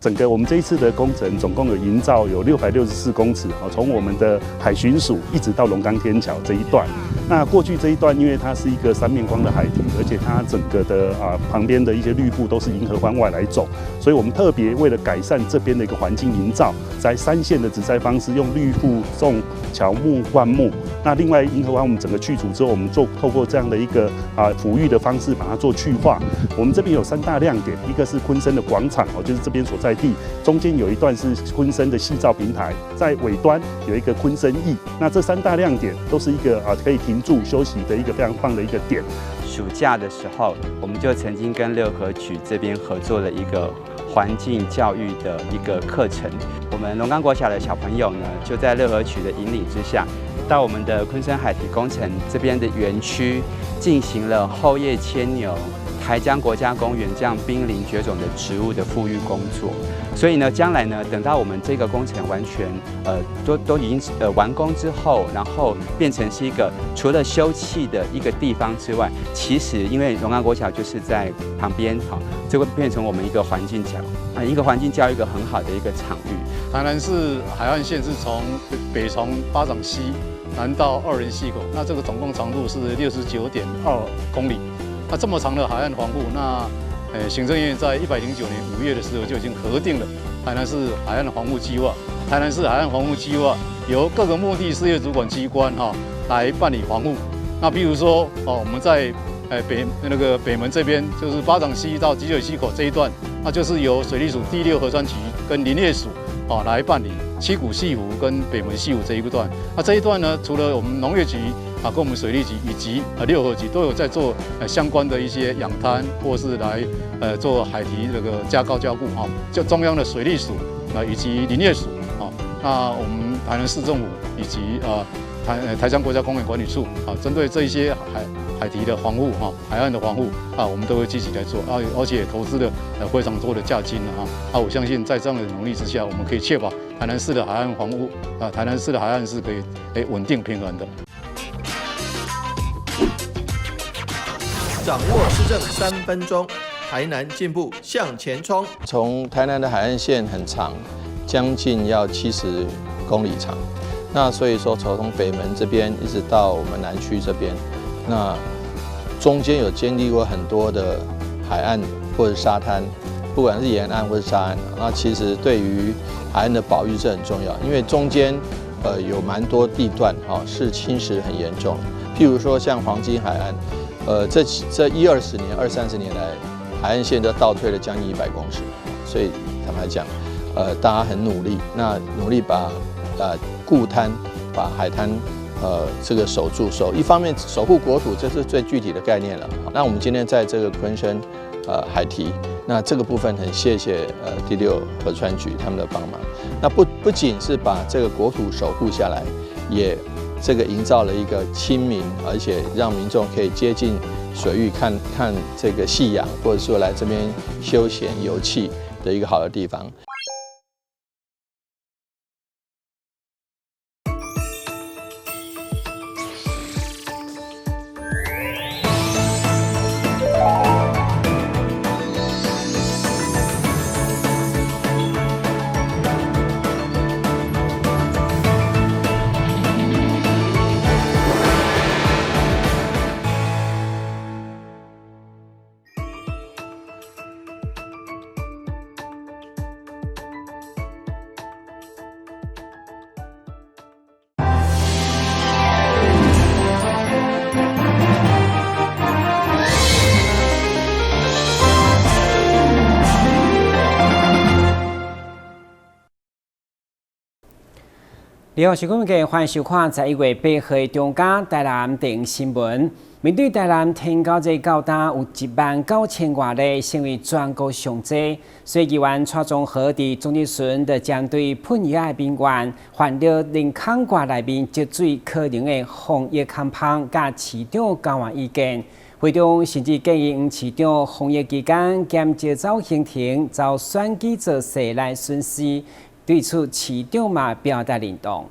整个我们这一次的工程总共有营造有664公尺，从我们的海巡署一直到龙岗天桥这一段。那过去这一段，因为它是一个3面光的海堤，而且它整个的旁边的一些绿布都是迎合湾外来走，所以我们特别为了改善这边的一个环境营造，在3线的植栽方式，用绿布种乔木、灌木。那另外迎合湾我们整个去除之后，我们透过这样的一个抚育的方式把它做去化。我们这边有3大亮点，一个是昆生的广场就是这边所在地，中间有一段是昆生的细造平台，在尾端有一个昆生驿。那这3大亮点都是一个可以停驻休息的一个非常棒的一个点。暑假的时候，我们就曾经跟六合区这边合作了一个环境教育的一个课程。我们龙岗国小的小朋友呢，就在六合区的引领之下，到我们的昆生海堤工程这边的园区，进行了后叶牵牛、台江国家公园这样濒临绝种的植物的复育工作。所以呢，将来呢，等到我们这个工程完全都已经完工之后，然后变成是一个除了休憩的一个地方之外，其实因为龙岗国小就是在旁边，就会变成我们一个环境教育一个很好的一个场域。台南市海岸线是北从巴掌溪南到2人溪口，那这个总共长度是69.2公里。那这么长的海岸防护，那行政院在109年5月的时候就已经核定了台南市海岸防护计划。台南市海岸防护计划由各个目的事业主管机关来办理防护。那比如说我们在北门这边，就是巴掌溪到集水溪口这一段，那就是由水利署第6河川局跟林业署来办理七股溪湖跟北门溪湖这一段。那这一段呢，除了我们农业局跟我们水利局以及6合局都有在做相关的一些养滩，或是来做海堤这个加高加固就中央的水利署以及林业署那我们台南市政府以及台江国家公园管理处针对这一些海堤的防护海岸的防护我们都会积极来做而且投资了非常多的价金我相信在这样的努力之下，我们可以确保台南市的海岸防护台南市的海岸是可以稳定平衡的。掌握市政3分钟，台南进步向前冲。从台南的海岸线很长，将近要70公里长。那所以说，从北门这边一直到我们南区这边，那中间有经历过很多的海岸或者沙滩，不管是沿岸或者沙岸。那其实对于海岸的保育是很重要，因为中间有蛮多地段是侵蚀很严重。譬如说像黄金海岸。这20-年、20-30年来，海岸线都倒退了将近100公尺，所以坦白讲，大家很努力，那努力把固滩、把海滩这个守住，一方面守护国土，这是最具体的概念了。那我们今天在这个昆生海堤，那这个部分很谢谢第6河川局他们的帮忙。那不仅是把这个国土守护下来，也这个营造了一个亲民，而且让民众可以接近水域看这个夕阳，或者说来这边休闲游憩的一个好的地方。你好，是观众欢迎收看11月8号的中嘉台南电影新闻。面对台南天高这高达有19000多例，成为全国上多，所以议员蔡宗和伫中立村的将对喷药的民院患了林康挂内面积水可能的防疫康方，甲市长交换意见。会中甚至建议黄市长防疫期间兼节奏行程，遭选举造势来巡视。对此，市长嘛表达认同。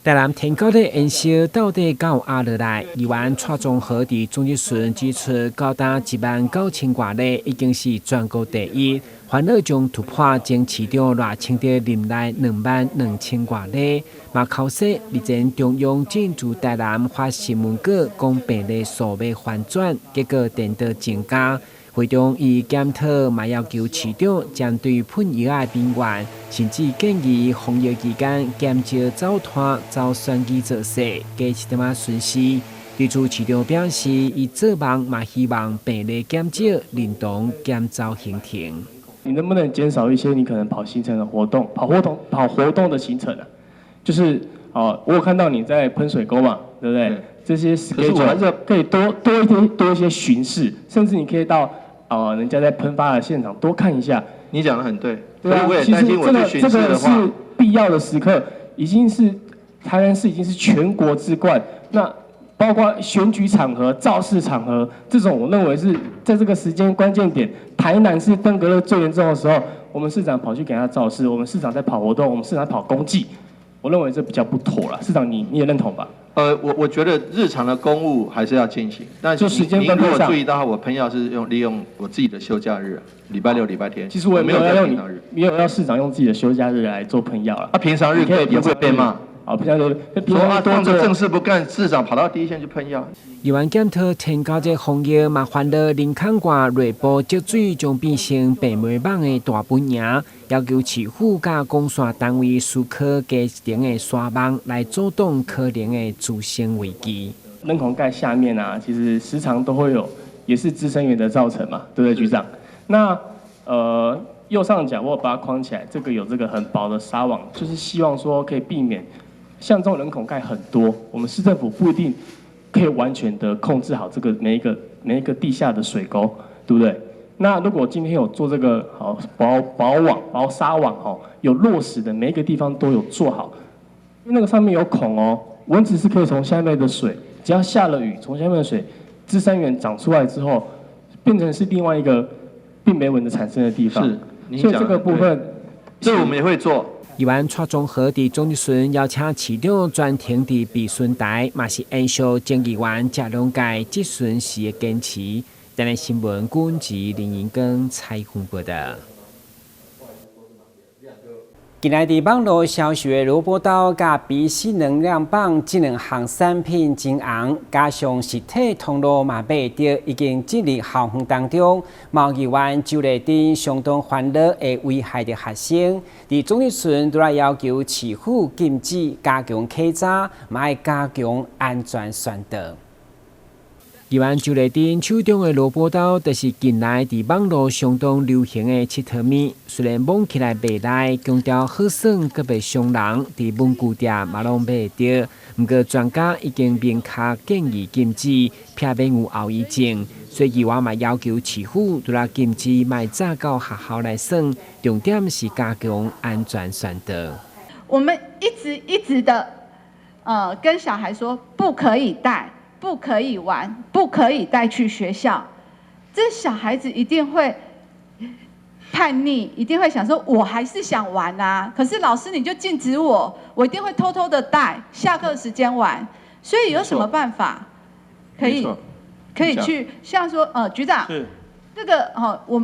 台南天高的燃烧到底到阿落来？议员蔡宗和伫总结时指出，高达19000外例已经是全国第一，烦恼将突破前市场热清的林内22000外例。嘛考试日前中央禁止台南发新闻稿讲病例数要反转，结果电到增加。会中伊检讨，嘛要求市长针对喷药的病源，甚至建议防疫期间减少走摊、走选举造势，加一点仔顺序。对此，市长表示，伊做梦嘛希望病例减少，认同减走行程。你能不能减少一些你可能跑行程的活动、跑活动的行程啊？就是我有看到你在喷水沟嘛，对不对？这些 schedule 可以多一些巡视，甚至你可以到人家在喷发的现场多看一下。你讲的很对，对啊，我也担心我去巡视的话，这个是必要的时刻，已经是台南市已经是全国之冠。那包括选举场合、造势场合这种，我认为是在这个时间关键点，台南市登革热最严重的时候，我们市长跑去给他造势，我们市长在跑活动，我们市长在跑公祭，我认为这比较不妥了。市长你也认同吧？我觉得日常的公务还是要进行，但就时间分配上，如果注意到我喷药是利用我自己的休假日，礼拜六、礼拜天。其实我也没有要市长用自己的休假日来做喷药了。他平常日也会被骂。平常说当着正事不干，市长跑到第一线去喷药。议员检讨天高这防疫嘛，烦恼林肯县内部积水将变成白梅网的大本营，要求市府甲公线单位思考加一层的沙网来阻挡可能的自身危机。人孔盖下面啊，其实时常都会有，也是滋生源的造成嘛，对不对，局长？那右上角我把它框起来，有这个很薄的纱网，就是希望说可以避免。像这种人孔盖很多，我们市政府不一定可以完全的控制好这个每一个地下的水沟，对不对？那如果今天有做这个薄纱网有落实的每一个地方都有做好，因为那个上面有孔蚊子是可以从下面的水，只要下了雨，从下面的水滋生源长出来之后，变成是另外一个病媒蚊的产生的地方。是，所以这个部分，这我们也会做。议员蔡宗和伫总结时邀请市长专程伫避顺台，嘛是延续前议员谢龙介质询时的坚持。台南新闻军及林银根采访报道。近来伫网络销售的萝卜刀甲比西能量棒这两项产品真红，加上实体通路嘛买到，已经进入校园当中。贸易员就来顶相当烦恼的危害的学生，伫总结时都来要求市府禁止加强稽查，嘛要加强安全宣导。议员就来顶手中的萝卜刀，就是近来伫网络相当流行的七头面。虽然摸起来袂赖，强调好耍，阁袂伤人，伫文具店嘛拢买得。不过专家已经明确建议禁止，避免有后遗症。所以议员嘛要求市府除了禁止，卖早到学校来耍，重点是加强安全宣导。我们一直的跟小孩说不可以带。不可以玩，不可以带去学校，这小孩子一定会叛逆，一定会想说，我还是想玩啊，可是老师你就禁止我一定会偷偷的带，下课时间玩。所以有什么办法可以去像说，局长，这个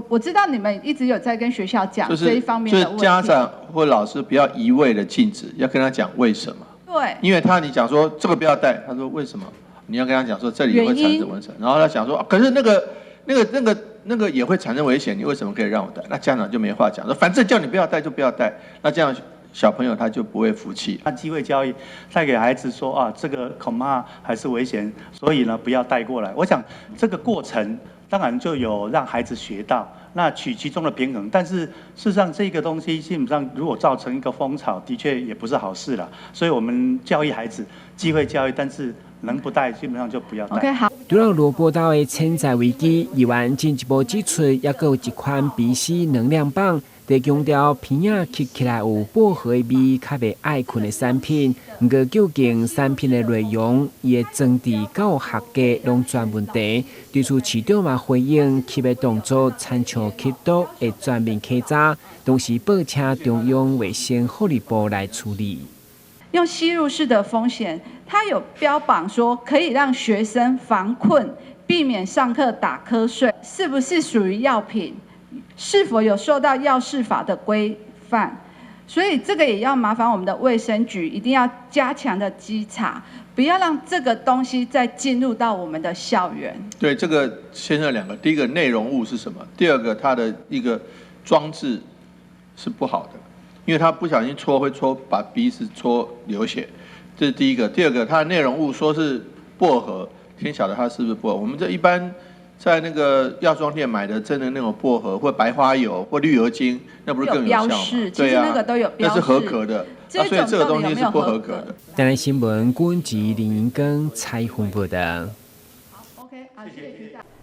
我知道你们一直有在跟学校讲这一方面的问题，就是家长或老师不要一味的禁止，要跟他讲为什么。对，因为你讲说这个不要带，他说为什么？你要跟他讲说这里会产生蚊虫，然后他想说，可是那个也会产生危险，你为什么可以让我带？那家长就没话讲，说反正叫你不要带就不要带，那这样小朋友他就不会服气。那机会教育，再给孩子说这个恐怕还是危险，所以呢不要带过来。我想这个过程当然就有让孩子学到，那取其中的平衡。但是事实上这个东西基本上如果造成一个风潮，的确也不是好事了。所以我们教育孩子，机会教育，但是能不带基本上就不要带。OK， 好。除了萝卜刀的潜在危机，议员进一步指出，也有一款鼻息能量棒，在强调片仔吸起来有薄荷的味，较袂爱困的产品。不过究竟产品的内容、伊的装置到合格，拢全问题。对此，市长嘛回应，吸的动作参照吸毒的全面稽查，同时报请中央卫生福利部来处理。用吸入式的风险，它有标榜说可以让学生防困，避免上课打瞌睡，是不是属于药品？是否有受到药事法的规范？所以这个也要麻烦我们的卫生局一定要加强的稽查，不要让这个东西再进入到我们的校园。对，这个牵涉两个，第一个内容物是什么？第二个它的一个装置是不好的，因为它不小心戳会戳把鼻子戳流血，这是第一个。第二个，它的内容物说是薄荷，天晓得它是不是薄荷？我们这一般在那个药妆店买的真的那种薄荷或白花油或绿油精，那不是更有效吗？对啊，那个都有标示，那是合格的，所以这个东西是不合格的。台南新闻军籍林银根采访报道。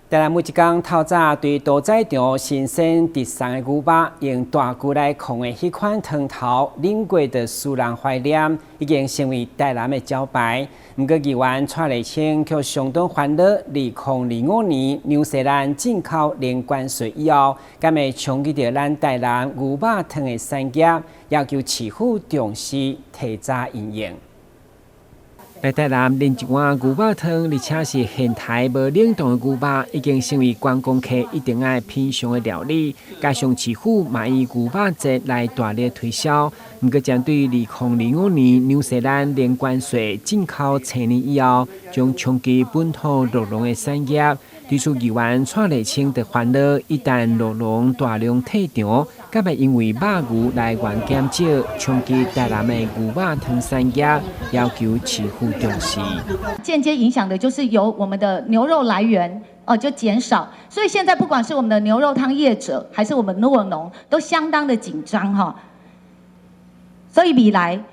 台南每一天透早对屠宰场新鲜直送的牛肉，用大骨来控的迄款汤头，啉过的使人怀念，已经成为台南的招牌。不过，议员蔡立青却相当欢乐，2025年纽西兰进口零关税以后，敢会冲击到咱台南牛肉汤的产业，要求市府重视提早营业。来台南啉一碗牛肉汤，而且是现台无冷冻的牛肉，已经成为观光客一定爱品尝的料理。加上市府嘛以牛肉节来大力推销，不过针对2025年纽西兰零关税进口青年以后，将冲击本土肉农的产业。对此，议员蔡立青的欢乐，一旦肉农大量退场，敢会因为肉牛来源减少，冲击台南的牛肉汤产业，要求市府重视。间接影响的就是由我们的牛肉来源就减少，所以现在不管是我们的牛肉汤业者，还是我们酪农，都相当的紧张哈。所以未来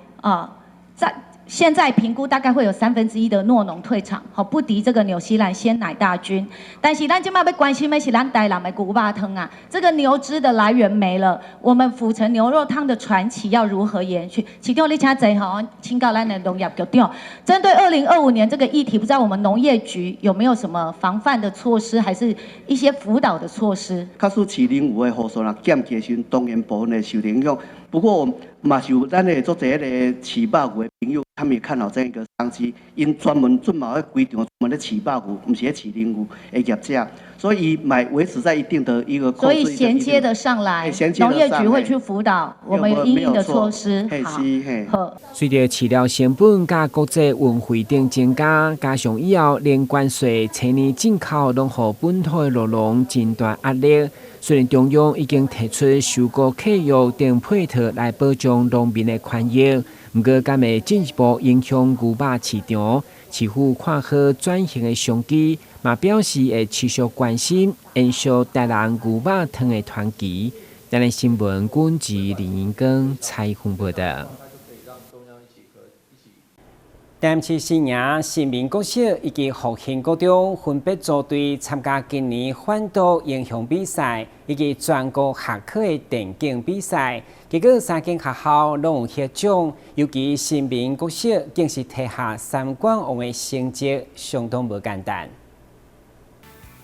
现在评估大概会有1/3的酪农退场，不敌这个纽西兰鲜奶大军。但是咱今麦要关心的是咱台南的牛肉汤啊，这个牛脂的来源没了，我们府城牛肉汤的传奇要如何延续？其中你请请教咱的农业局长，针对2025年这个议题，不知道我们农业局有没有什么防范的措施，还是一些辅导的措施？假使市领有的护士啦减价时，当然部分会受影响。不过嘛是有咱的做这个饲肉牛的朋友，他们也看好这个商机，因专门准备规场专门咧饲肉牛，不是咧饲牛牛的业者，所以维持在一定的一个。所以衔接的上来，农业局会去辅导我们有因应的措施。好。随着饲料成本甲国际运费等增加，加上以后零关税青年进口，拢互本土的肉农真大压力。虽然中央已经提出收购契约等配套来保障农民的权益，不过敢会进一步影响牛肉市场。市府看好转型的商机，嘛表示会持续关心，延续台南牛肉汤的团结。台南新闻军籍林银根采访报道。台南市新营新民国小以及复兴高中分别组队参加今年反毒英雄比赛以及全国学科的电竞比赛，结果3间学校拢有获奖，尤其新民国小竟是拿下3冠王的成绩，相当无简单。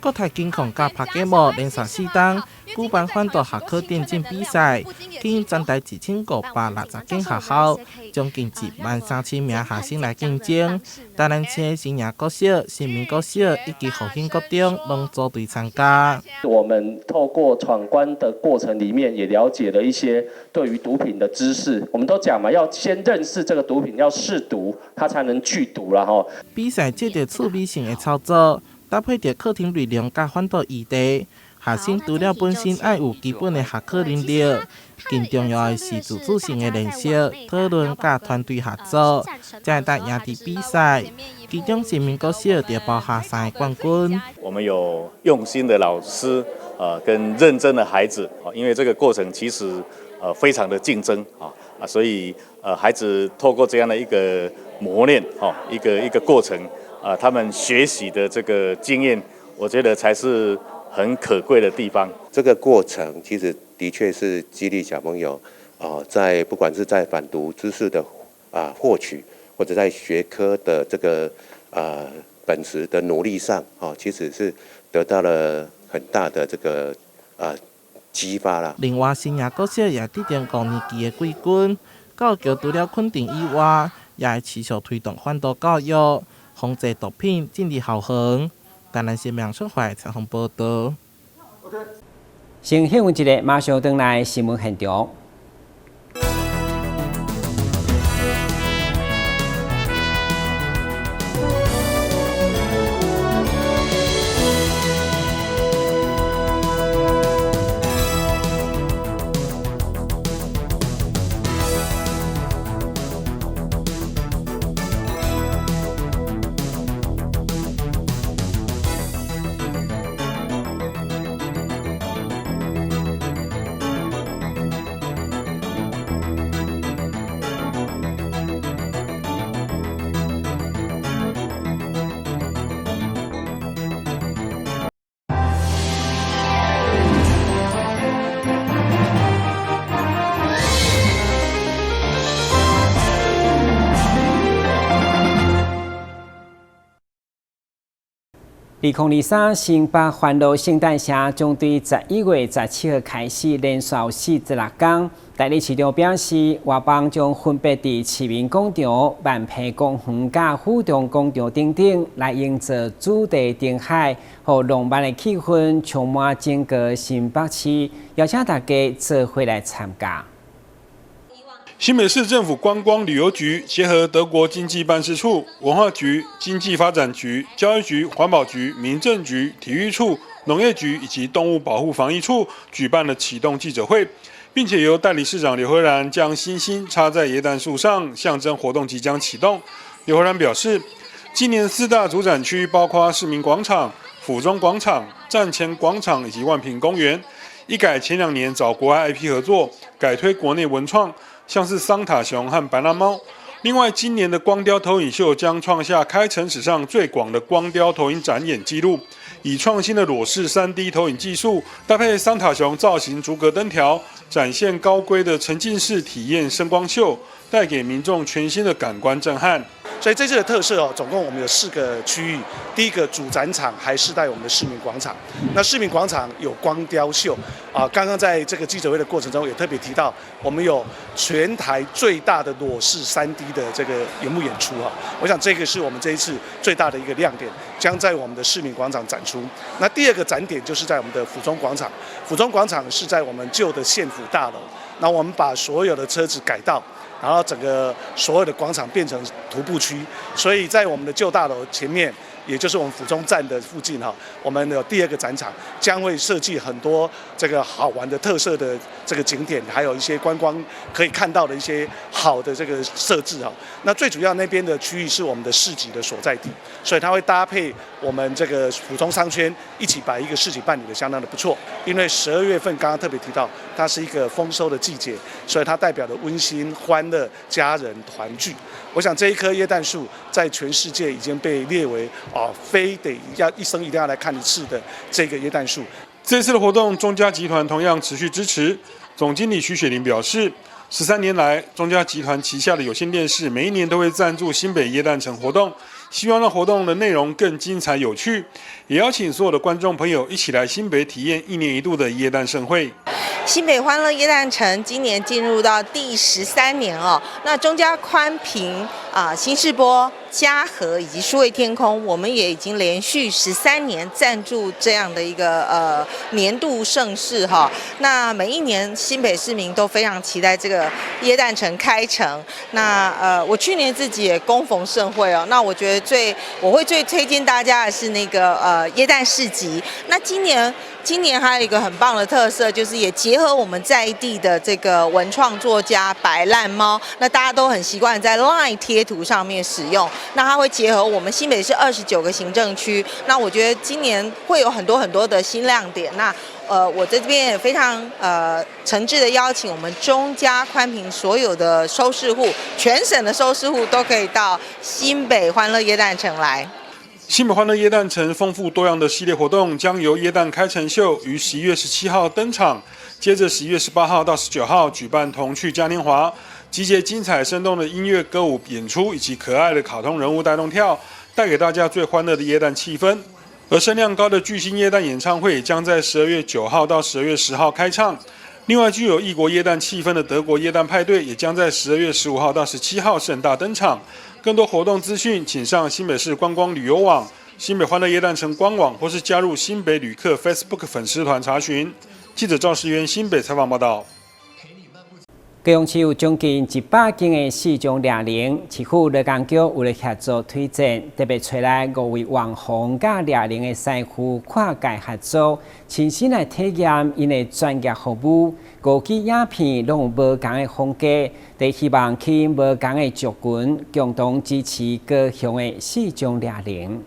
国泰金控甲拍节目连续4天举办反毒学科电竞比赛，经全台1560间学校，将近13000名学生来竞争。台南市新营国小、新民国小以及复兴国中拢组队参加。我们透过闯关的过程里面，也了解了一些对于毒品的知识。我们都讲嘛，要先认识这个毒品，要试毒，它才能去毒啦吼。比赛借着趣味性的操作，搭配着课程内容甲反毒议题，学生除了本身爱有基本的学科能力，更重要的是自主性的练习、讨论甲团队合作，才会赢得比赛。其中新民国小就包下3个冠军。我们有用心的老师，跟认真的孩子，因为这个过程其实非常的竞争所以孩子透过这样的一个磨练，一个过程。他们学习的这个经验，我觉得才是很可贵的地方。这个过程其实的确是激励小朋友，在不管是在反毒知识的获取，或者在学科的这个本质的努力上，其实是得到了很大的这个激发啦。另外，新营国小也得到5年级的季军。教育除了肯定以外，也会持续推动环保教育，防治毒品进入校园。台南新闻会采访报道。先休息一下，马上回来新闻现场。2023新北欢乐圣诞节将对11月17号开始连续46天。代理市长表示，外邦将分别伫市民广场、万平公园、甲府中广场等来营造主题灯海，和浪漫的气氛充满整个新北市，邀请大家做伙来参加。新北市政府观光旅游局结合德国经济办事处、文化局、经济发展局、教育局、环保局、民政局、体育处、农业局以及动物保护防疫处举办了启动记者会，并且由代理市长刘和然将星星插在耶诞树上，象征活动即将启动。刘和然表示，今年4大主展区包括市民广场、府中广场、站前广场以及万平公园，一改前2年找国外 IP 合作，改推国内文创。像是桑塔熊和白蓝猫。另外，今年的光雕投影秀将创下开城史上最广的光雕投影展演纪录，以创新的裸视 3D 投影技术，搭配桑塔熊造型逐格灯条，展现高规的沉浸式体验声光秀，带给民众全新的感官震撼。所以这次的特色总共我们有4个区域。第一个主展场还是在我们的市民广场。那市民广场有光雕秀刚刚在这个记者会的过程中也特别提到，我们有全台最大的裸视 3D 的这个荧幕演出我想这个是我们这一次最大的一个亮点，将在我们的市民广场展出。那第2个展点就是在我们的府中广场。府中广场是在我们旧的县府大楼，那我们把所有的车子改道。然后整个所有的广场变成徒步区，所以在我们的旧大楼前面，也就是我们府中站的附近我们有第2个展场，将会设计很多这个好玩的特色的这个景点，还有一些观光可以看到的一些好的这个设置那最主要那边的区域是我们的市集的所在地，所以它会搭配我们这个府中商圈一起把一个市集办理的相当的不错。因为12月份刚刚特别提到，它是一个丰收的季节，所以它代表了温馨、欢乐、家人团聚。我想这一棵耶诞树在全世界已经被列为非得要一生一定要来看一次的这个耶诞树。这次的活动，中嘉集团同样持续支持。总经理徐雪玲表示，13年来，中嘉集团旗下的有线电视每一年都会赞助新北耶诞城活动，希望让活动的内容更精彩有趣，也邀请所有的观众朋友一起来新北体验1年1度的耶诞盛会。新北欢乐耶诞城今年进入到第13年那中嘉宽频新视播、嘉禾以及数位天空，我们也已经连续13年赞助这样的一个年度盛事那每一年新北市民都非常期待这个耶诞城开城。那我去年自己也恭逢盛会那我觉得我会最推荐大家的是那个耶诞市集。那今年还有一个很棒的特色，就是也结合我们在地的这个文创作家白烂猫，那大家都很习惯在 LINE 贴图上面使用，那它会结合我们新北市29个行政区，那我觉得今年会有很多的新亮点。那我在这边也非常诚挚的邀请我们中嘉宽频所有的收视户，全省的收视户都可以到新北欢乐耶诞城来。新北欢乐耶诞城丰富多样的系列活动将由耶诞开城秀于11月17号登场，接着11月18号到19号举办童趣嘉年华，集结精彩生动的音乐、歌舞演出以及可爱的卡通人物带动跳，带给大家最欢乐的耶诞气氛。而声量高的巨星耶诞演唱会将在12月9号到12月10号开唱。另外，具有异国耶诞气氛的德国耶诞派对也将在12月15号到17号盛大登场。更多活动资讯，请上新北市观光旅游网、新北欢乐耶诞城官网，或是加入新北旅客 Facebook 粉丝团查询。记者赵世渊新北采访报道。高雄市有将近100间的市场猎人，市府劳工局为了协助推荐，特别找来5位网红甲猎人的师傅跨界合作，亲身来体验因的专业服务。5支影片拢有无同的风格，都希望吸引无同的族群，共同支持高雄的市场猎人。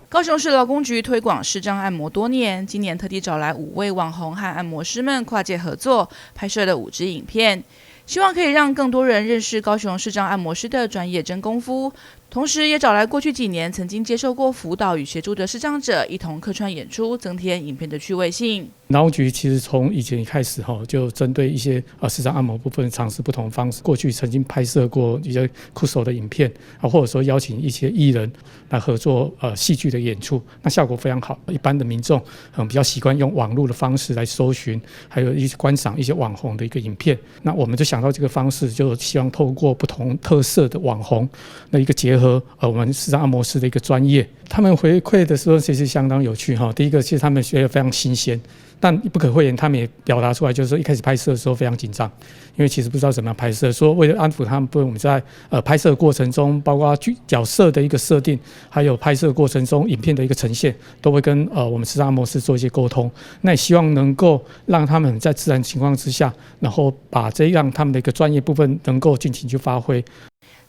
高雄市劳工局推广视障按摩多年，今年特地找来5位网红和按摩师们跨界合作，拍摄了5支影片，希望可以让更多人认识高雄视障按摩师的专业真功夫。同时，也找来过去几年曾经接受过辅导与协助的视障者，一同客串演出，增添影片的趣味性。劳工局其实从以前开始就针对一些视障按摩部分尝试不同方式。过去曾经拍摄过一些酷手的影片，或者说邀请一些艺人来合作戏剧的演出，那效果非常好。一般的民众比较习惯用网络的方式来搜寻，还有一些观赏一些网红的一个影片。那我们就想到这个方式，就希望透过不同特色的网红的一个结合。我们视障按摩师的一个专业，他们回馈的时候其实相当有趣哈。第一个，其实他们觉得非常新鲜，但不可讳言，他们也表达出来，就是说一开始拍摄的时候非常紧张，因为其实不知道怎么样拍摄。说为了安抚他们，我们在拍摄过程中，包括角色的一个设定，还有拍摄过程中影片的一个呈现，都会跟我们视障按摩师做一些沟通。那也希望能够让他们在自然情况之下，然后把这样他们的一个专业部分能够尽情去发挥。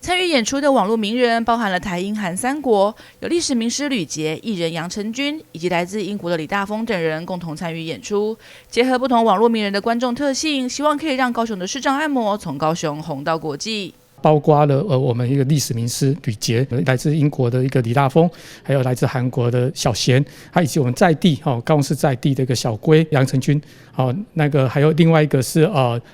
参与演出的网络名人包含了台英韩3国，有历史名师吕捷、艺人杨成军以及来自英国的李大峰等人共同参与演出，结合不同网络名人的观众特性，希望可以让高雄的视障按摩从高雄红到国际。包括了我们一个历史名师吕捷，来自英国的一个李大峰，还有来自韩国的小贤，还以及我们在地高雄市在地的一个小龟杨成军，那个还有另外一个是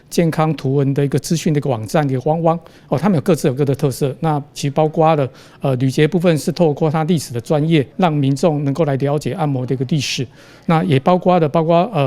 健康图文的一个资讯的一个网站的汪汪，他们有各自有各的特色。那其实包括了吕捷部分是透过他历史的专业，让民众能够来了解按摩的一个历史。那也包括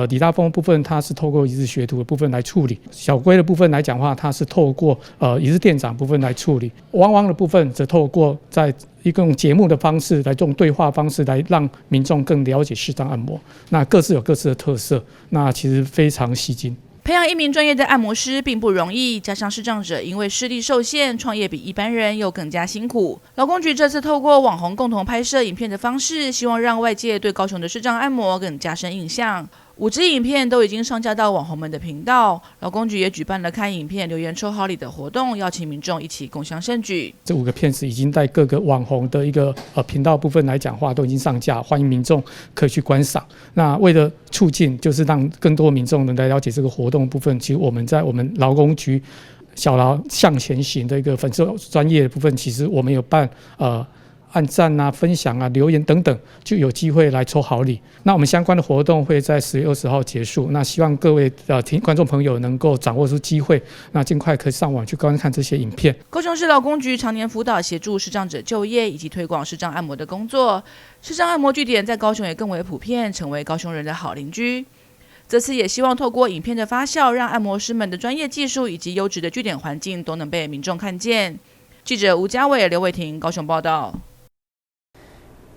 李大峰部分，他是透过一日学徒的部分来处理；小龟的部分来讲的话，他是透过一日店长部分来处理，汪汪的部分则透过在用节目的方式来用对话方式来让民众更了解视障按摩。那各自有各自的特色，那其实非常吸睛。培养一名专业的按摩师并不容易，加上视障者因为视力受限，创业比一般人又更加辛苦。劳工局这次透过网红共同拍摄影片的方式，希望让外界对高雄的视障按摩更加深印象。5支影片都已经上架到网红们的频道，劳工局也举办了看影片留言抽好礼的活动，邀请民众一起共襄盛举。这5个片子已经在各个网红的一个频道部分来讲话都已经上架，欢迎民众可以去观赏。那为了促进，就是让更多民众能来了解这个活动部分，其实我们在我们劳工局小劳向前行的一个粉丝专业的部分，其实我们有办按赞啊、分享啊、留言等等，就有机会来抽好礼。那我们相关的活动会在10月20号结束。那希望各位观众朋友能够掌握住机会，那尽快可以上网去观看这些影片。高雄市劳工局常年辅导协助视障者就业以及推广视障按摩的工作，视障按摩据点在高雄也更为普遍，成为高雄人的好邻居。这次也希望透过影片的发酵，让按摩师们的专业技术以及优质的据点环境都能被民众看见。记者吴家伟、刘伟婷高雄报道。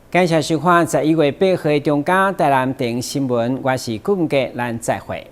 感谢收看11月8号的中嘉台南电新闻，我是顾文杰，咱再会。